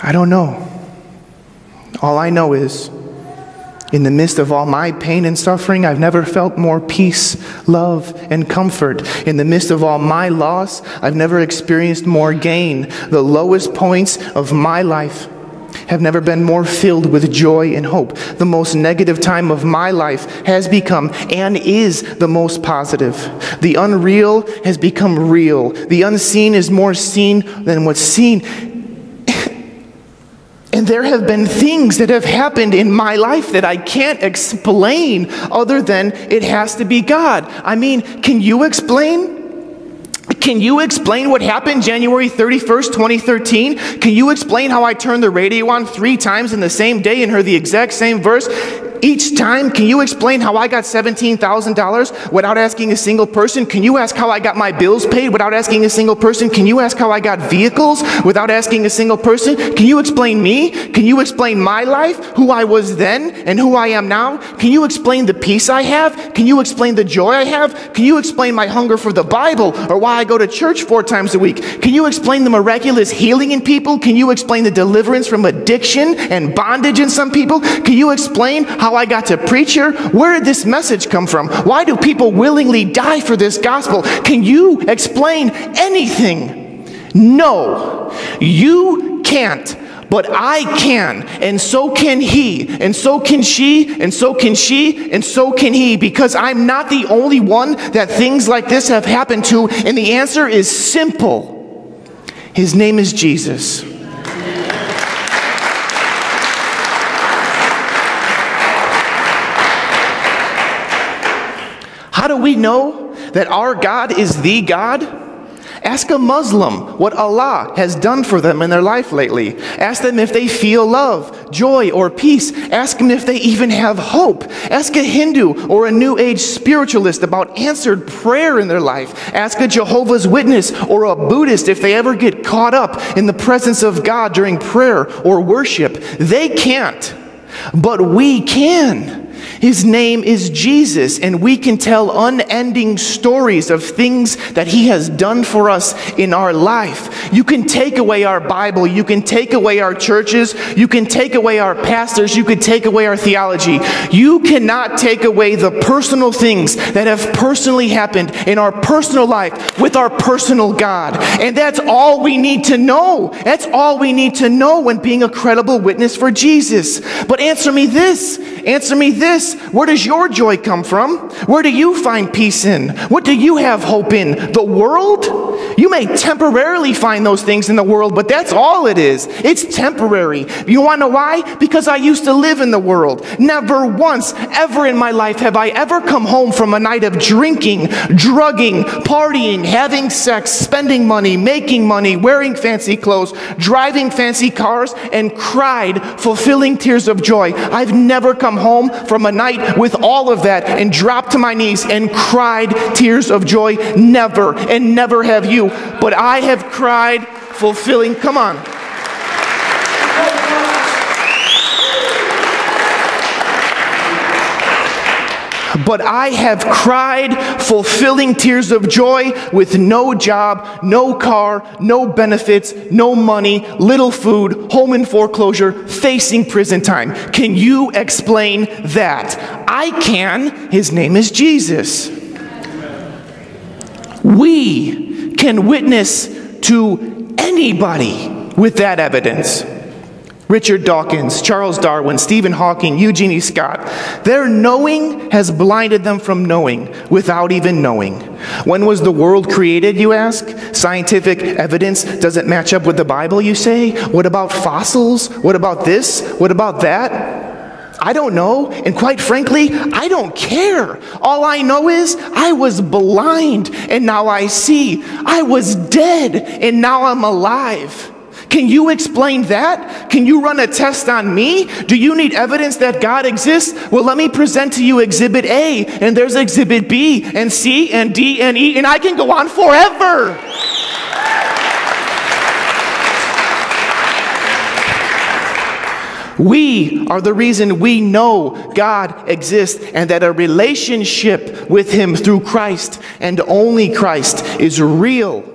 I don't know. All I know is, in the midst of all my pain and suffering, I've never felt more peace, love, and comfort. In the midst of all my loss, I've never experienced more gain. The lowest points of my life have never been more filled with joy and hope. The most negative time of my life has become and is the most positive. The unreal has become real. The unseen is more seen than what's seen. And there have been things that have happened in my life that I can't explain other than it has to be God. I mean, can you explain? Can you explain what happened January 31st, 2013? Can you explain how I turned the radio on 3 times in the same day and heard the exact same verse each time? Can you explain how I got $17,000 without asking a single person? Can you ask how I got my bills paid without asking a single person? Can you ask how I got vehicles without asking a single person? Can you explain me? Can you explain my life, who I was then and who I am now? Can you explain the peace I have? Can you explain the joy I have? Can you explain my hunger for the Bible or why I go to church 4 times a week? Can you explain the miraculous healing in people? Can you explain the deliverance from addiction and bondage in some people? Can you explain how I got to preach here? Where did this message come from? Why do people willingly die for this gospel? Can you explain anything? No, you can't. But I can, and so can he, and so can she, and so can she, and so can he, because I'm not the only one that things like this have happened to, and the answer is simple. His name is Jesus. How do we know that our God is the God? Ask a Muslim what Allah has done for them in their life lately. Ask them if they feel love, joy, or peace. Ask them if they even have hope. Ask a Hindu or a New Age Spiritualist about answered prayer in their life. Ask a Jehovah's Witness or a Buddhist if they ever get caught up in the presence of God during prayer or worship. They can't, but we can. His name is Jesus, and we can tell unending stories of things that he has done for us in our life. You can take away our Bible, you can take away our churches, you can take away our pastors, you can take away our theology. You cannot take away the personal things that have personally happened in our personal life with our personal God. And that's all we need to know. That's all we need to know when being a credible witness for Jesus. But answer me this. Answer me this. Where does your joy come from? Where do you find peace in? What do you have hope in? The world? You may temporarily find those things in the world, but that's all it is. It's temporary. You want to know why? Because I used to live in the world. Never once, ever in my life have I ever come home from a night of drinking, drugging, partying, having sex, spending money, making money, wearing fancy clothes, driving fancy cars, and cried fulfilling tears of joy. I've never come home from a night with all of that and dropped to my knees and cried tears of joy. Never, and never have you. But I have cried fulfilling, come on. But I have cried fulfilling tears of joy with no job, no car, no benefits, no money, little food, home in foreclosure, facing prison time. Can you explain that? I can. His name is Jesus. We can witness to anybody with that evidence. Richard Dawkins, Charles Darwin, Stephen Hawking, Eugene E. Scott. Their knowing has blinded them from knowing without even knowing. When was the world created, you ask? Scientific evidence doesn't match up with the Bible, you say? What about fossils? What about this? What about that? I don't know, and quite frankly, I don't care. All I know is I was blind, and now I see. I was dead, and now I'm alive. Can you explain that? Can you run a test on me? Do you need evidence that God exists? Well, let me present to you Exhibit A, and there's Exhibit B, and C, and D, and E, and I can go on forever. We are the reason we know God exists and that a relationship with Him through Christ and only Christ is real.